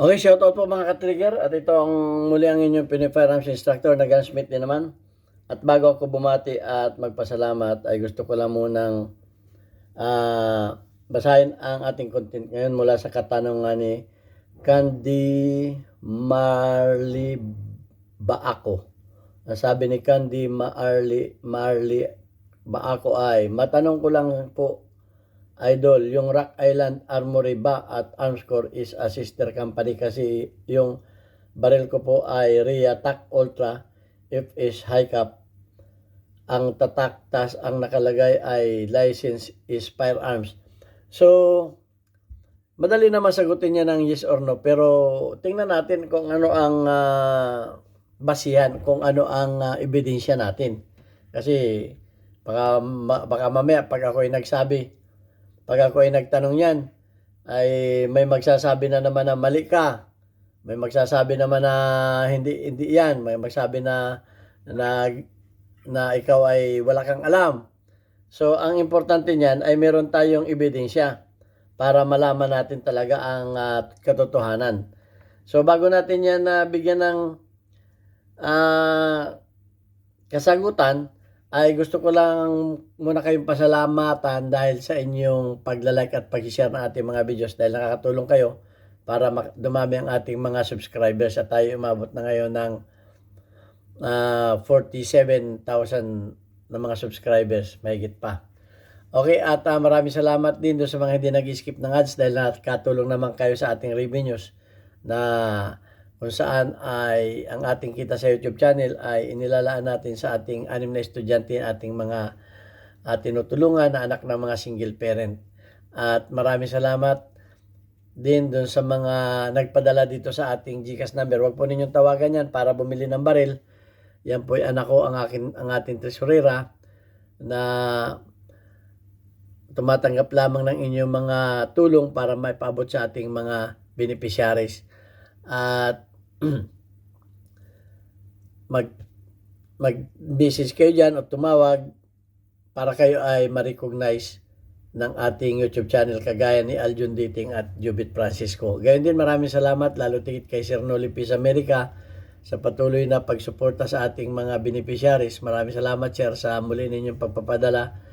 Okay, shoutout po mga ka-trigger at ito ang muli ang inyong Pinifirearms Instructor na gunsmith din naman. At bago ako bumati at magpasalamat ay gusto ko lang munang basahin ang ating content ngayon mula sa katanungan ni Candy Marley Baako. Sabi ni Candy Marley Baako ay, matanong ko lang po, Idol, yung Rock Island Armory ba at Armscore is a sister company kasi yung baril ko po ay RIA TAC Ultra FS High Cap. Ang tatak tas ang nakalagay ay license is firearms. So, madali naman sagutin niya ng yes or no, pero tingnan natin kung ano ang basihan, kung ano ang ebidensya natin. Kasi baka mamaya pag ako ay nagtanong yan, ay may magsasabi na naman na mali ka. May magsasabi naman na hindi yan. May magsabi na ikaw ay wala kang alam. So, ang importante niyan ay meron tayong ebidensya para malaman natin talaga ang katotohanan. So, bago natin yan bigyan ng kasagutan, ay gusto ko lang muna kayong pasalamatan dahil sa inyong paglalike at pag-share ng ating mga videos dahil nakakatulong kayo para dumami ang ating mga subscribers at tayo umabot na ngayon ng 47,000 na mga subscribers, mahigit pa. Okay, at maraming salamat din doon sa mga hindi nag-skip ng ads dahil nakatulong naman kayo sa ating revenues na kung saan ay ang ating kita sa YouTube channel ay inilalaan natin sa ating 6 na estudyante, ating mga tinutulungan na anak ng mga single parent. At maraming salamat din doon sa mga nagpadala dito sa ating GCash number. Huwag po ninyong tawagan yan para bumili ng baril. Yan po ay anak ko, ang ating tresurera na tumatanggap lamang ng inyong mga tulong para maipaabot sa ating mga beneficiaries. At mag-message kayo dyan o tumawag para kayo ay ma-recognize ng ating YouTube channel kagaya ni Aljun Dating at Jubit Francisco. Gayon din, maraming salamat lalo tigit kay Sir Noli Peace America sa patuloy na pagsuporta sa ating mga beneficiaries. Maraming salamat, Sir, sa muli ninyong pagpapadala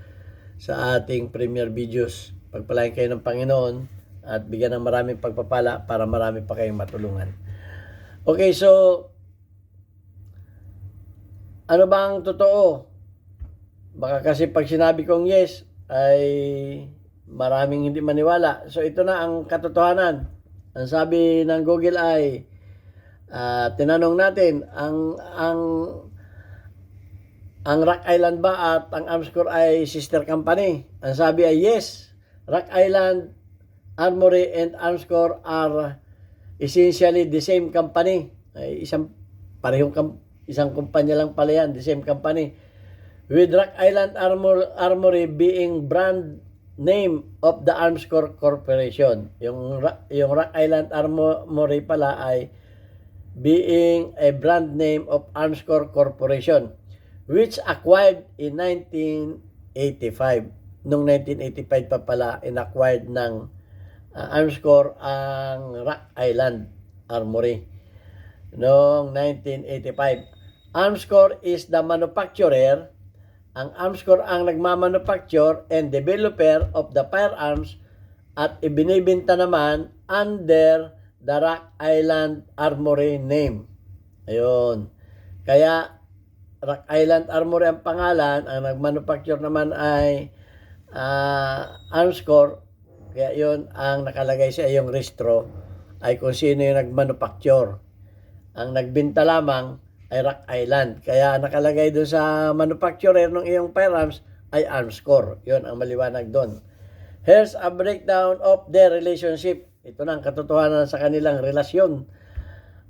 sa ating premiere videos. Pagpalain kayo ng Panginoon at bigyan ng maraming pagpapala para marami pa kayong matulungan. Okay, so ano ba ang totoo? Baka kasi pag sinabi kong yes ay maraming hindi maniwala. So ito na ang katotohanan. Ang sabi ng Google ay tinanong natin ang Rock Island ba at ang Armscore ay sister company? Ang sabi ay yes. Rock Island Armory and Armscore are essentially the same company. Ay isang kumpanya lang pala yan, the same company. With Rock Island Armory being brand name of the Armscore Corporation. Yung Rock Island Armory pala ay being a brand name of Armscore Corporation, which acquired in 1985. Noong 1985 pa pala in-acquired ng Armscore ang Rock Island Armory. Noong 1985. Armscore is the manufacturer. Ang Armscore ang nagmamanufacture and developer of the firearms at ibinibenta naman under the Rock Island Armory name. Ayun. Kaya Rock Island Armory ang pangalan, ang nagmanufacture naman ay Armscore. Kaya yun ang nakalagay sa iyong rehistro ay kung sino yung nagmanufacture. Ang nagbenta lamang ay Rock Island. Kaya nakalagay doon sa manufacturer ng iyong firearms ay Armscore. Yun ang maliwanag doon. Here's a breakdown of their relationship. Ito na ang katotohanan sa kanilang relasyon.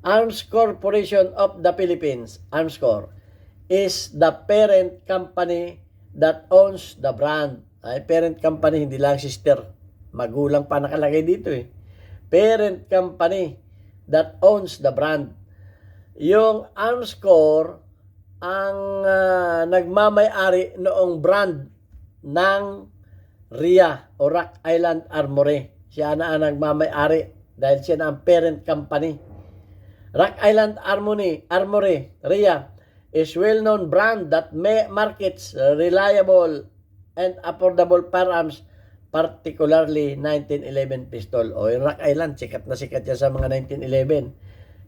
Arms Corporation of the Philippines, Armscore, is the parent company that owns the brand. Ay, parent company, hindi lang sister. Magulang pa nakalagay dito eh. Parent company that owns the brand. Yung Armscore ang nagmamay-ari noong brand ng RIA o Rock Island Armory. Siya na ang nagmamay-ari dahil siya na ang parent company. Rock Island Armory, RIA, is well-known brand that markets reliable and affordable firearms, particularly 1911 pistol. O yung Rock Island, sikat na sikat yan sa mga 1911.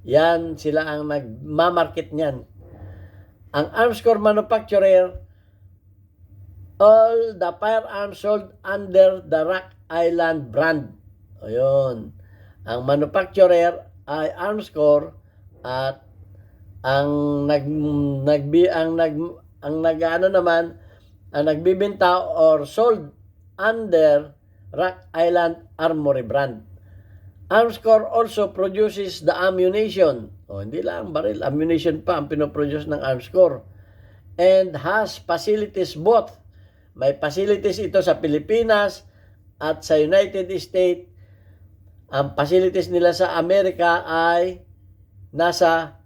Yan, sila ang nagmamarket niyan. Ang Armscore manufacturer, all the firearms sold under the Rock Island brand. O yun. Ang manufacturer ay Armscore at ang nagbibenta or sold under Rock Island Armory brand. Armscore also produces the ammunition. Hindi lang baril, ammunition pa ang pinoproduce ng Armscore. And has facilities both. May facilities ito sa Pilipinas at sa United States. Ang facilities nila sa Amerika ay nasa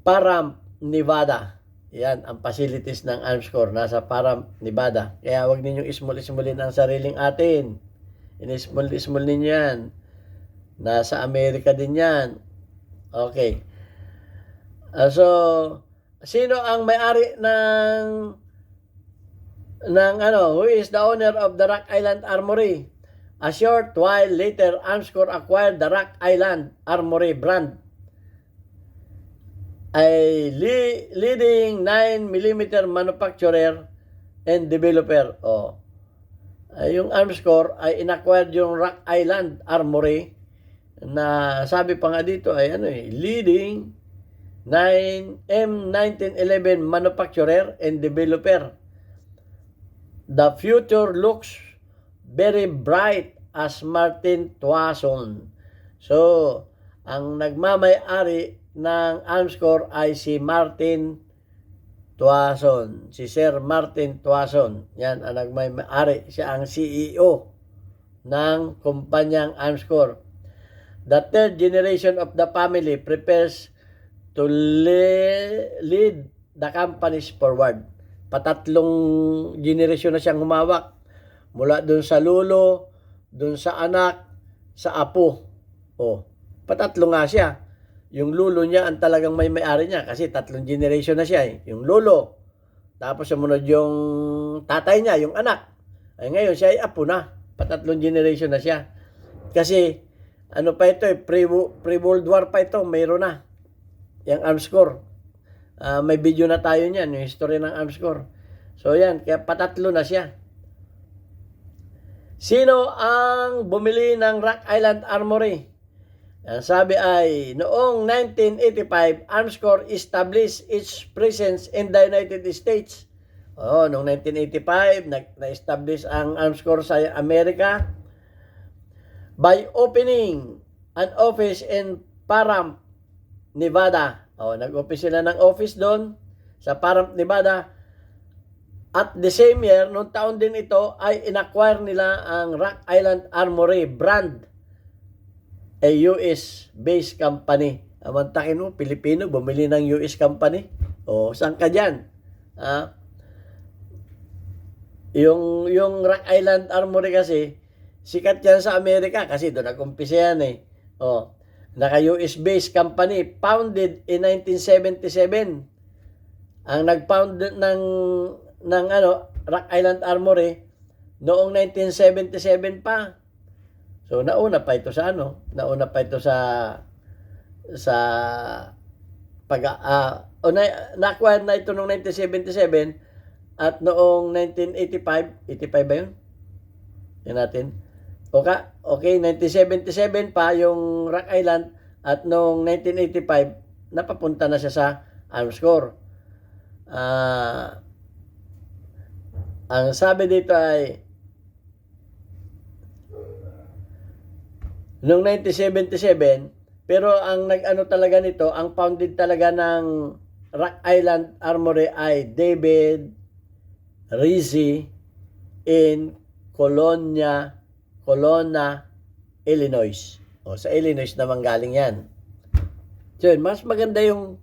Pahrump, Nevada. Yan ang facilities ng Armscore, nasa Pahrump, Nevada. Kaya huwag ninyong ismul-ismulin ang sariling atin. Inismul-ismul ninyo yan. Nasa Amerika din yan. Okay. So, sino ang may-ari who is the owner of the Rock Island Armory? A short while later, Armscore acquired the Rock Island Armory brand, a leading 9mm manufacturer and developer. Yung Armscore ay inacquired yung Rock Island Armory na sabi pa nga dito ay leading M1911 manufacturer and developer. The future looks very bright as Martin Tuason. So, ang nagmamay-ari ng Armscore ay si Martin Tuason. Si Sir Martin Tuason. Yan ang nagmamay-ari. Siya ang CEO ng kumpanyang Armscore. The third generation of the family prepares to lead the companies forward. Patatlong generation na siyang humawak. Mula dun sa lulo, dun sa anak, sa apo. Patatlo nga siya. Yung lulo niya ang talagang may-ari niya kasi 3 generation na siya. Yung lulo. Tapos sumunod yung tatay niya, yung anak. Ay ngayon siya ay apo na. Patatlong generation na siya. Kasi pa ito pre-World War pa ito, mayroon na. Yung Armscore. May video na tayo niyan, yung history ng Armscore. So yan, kaya patatlo na siya. Sino ang bumili ng Rock Island Armory? Ang sabi ay, noong 1985, Armscore established its presence in the United States. Noong 1985, na-establish ang Armscore sa Amerika by opening an office in Pahrump, Nevada. Nag-office sila ng office doon sa Pahrump, Nevada. At the same year, noong taon din ito, ay inacquire nila ang Rock Island Armory brand, a US-based company. Amantakin mo, Pilipino, bumili ng US company. Saan ka dyan? Yung Rock Island Armory kasi, sikat yan sa Amerika kasi doon nag-umpisa yan Naka-US-based company, founded in 1977. Ang nag-found ng Rock Island Armory noong 1977 pa. So nauna pa ito sa na-acquire na ito noong 1977 at noong 1985, 85 ba 'yun? Yan natin. Okay, 1977 pa yung Rock Island at noong 1985 napapunta na siya sa Armscore. Ang sabi dito ay noong 1977, pero ang nag-ano talaga nito, ang founded talaga ng Rock Island Armory ay David Rizzi in Colonna, Illinois. Sa Illinois naman galing yan. So, mas maganda yung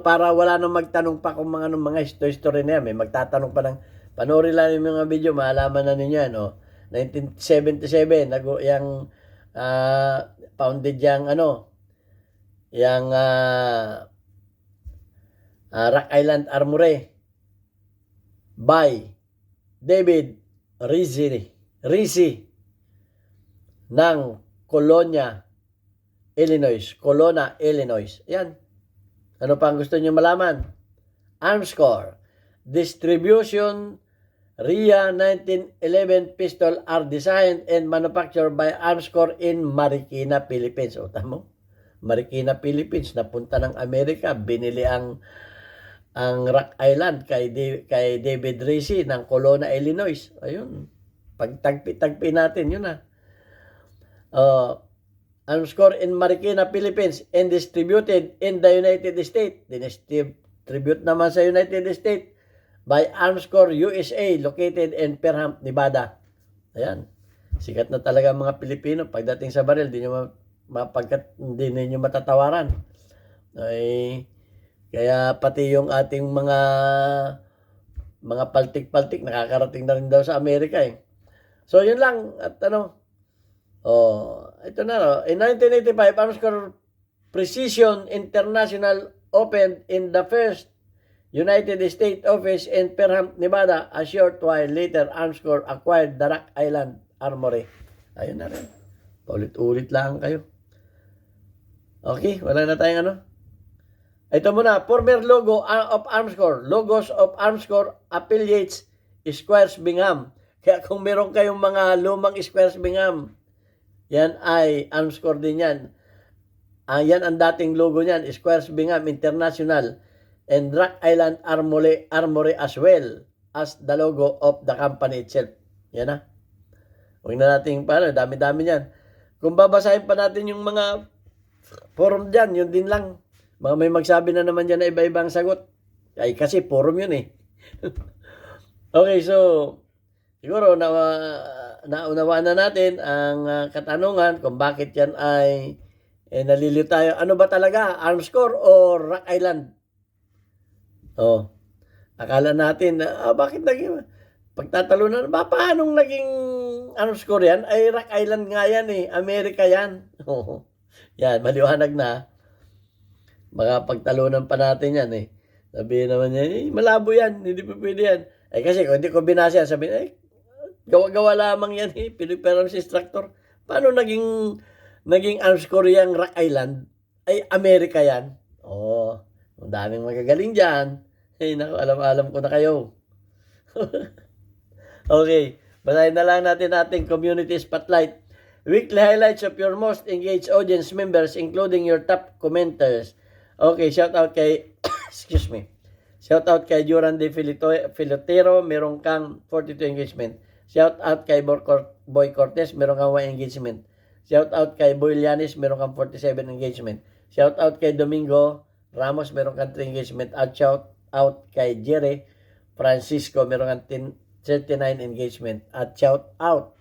para wala nang magtanong pa kung mga history na yan. May magtatanong pa ng panoorin lang yung mga video, malaman na ninyo yan. 1977, yung founded yang Rock Island Armory by David Rizzi ng Colona, Illinois. Yan. Ano pa ang gusto niyo malaman? Armscore. Distribution RIA 1911 pistol are designed and manufactured by Armscore in Marikina, Philippines. O, tamo? Marikina, Philippines. Napunta ng Amerika. Binili ang Rock Island kay David Rizzi ng Colona, Illinois. Ayun. Pagtagpi natin, yun na. Armscore in Marikina, Philippines and distributed in the United States. Distribute naman sa United States by Armscore USA located in Perham, Nevada. Ayan. Sikat na talaga ang mga Pilipino. Pagdating sa baril, hindi ninyo matatawaran. Ay, kaya pati yung ating mga paltik-paltik nakakarating na rin daw sa Amerika eh. So yun lang at ito na in 1985 Armscore Precision International opened in the first United States office in Perham, Nevada. A short while later, Armscore acquired the Rock Island Armory. Ayun na rin. Paulit-ulit lang kayo. Okay, wala na tayong Ito muna, former logo of Armscore. Logos of Armscore affiliates Squares Bingham. Kaya kung meron kayong mga lumang Squares Bingham, yan ay Armscore din yan. Yan ang dating logo niyan, Squares Bingham International and Rock Island Armory as well as the logo of the company itself. Yan na. Huwag na natin dami-dami yan. Kung babasahin pa natin yung mga forum dyan, yun din lang. Mga may magsabi na naman dyan na iba-ibang sagot. Ay, kasi forum yun eh. Okay, so, siguro naunawaan na natin ang katanungan kung bakit yan ay naliliw tayo. Ano ba talaga? Armscore o Rock Island? Akala natin, bakit naging pagtatalunan? Paanong naging Armscore yan? Ay, Rock Island nga yan eh. Amerika yan. Yan, maliwanag na. Baka pagtalunan pa natin yan eh. Sabihin naman niya, malabo yan, hindi pa pwede yan. Kasi kung hindi ko binasa yan, sabihin, gawa-gawa lamang yan eh. Piniperam si instructor. Paano naging Armscore yung Rock Island? Ay, Amerika yan. Ang daming magagaling dyan. Naku, alam ko na kayo. Okay, basahin na lang natin ating community spotlight. Weekly highlights of your most engaged audience members including your top commenters. Okay, shout out kay excuse me. Shout out kay Duran de Filotero, meron kang 42 engagement. Shout out kay Boy Cortez, meron kang 1 engagement. Shout out kay Boy Llanes, meron kang 47 engagement. Shout out kay Domingo Ramos, meron kang 3 engagement. At shout out kay Jerry Francisco, meron kang 39 engagement. At shout out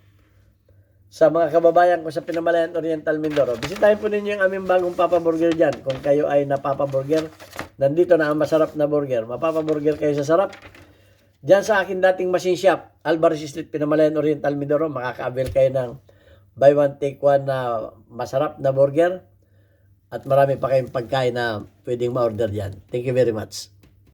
sa mga kababayan ko sa Pinamalayan Oriental Mindoro. Bisitahin po ninyo yung aming bagong Papa Burger dyan. Kung kayo ay napapa burger, nandito na ang masarap na burger. Mapapa-burger kayo sa sarap. Dyan sa akin dating machine shop, Alvarez Street, Pinamalayan Oriental Mindoro, makaka-avail kayo ng buy one take one na masarap na burger. At marami pa kayong pagkain na pwedeng ma-order dyan. Thank you very much.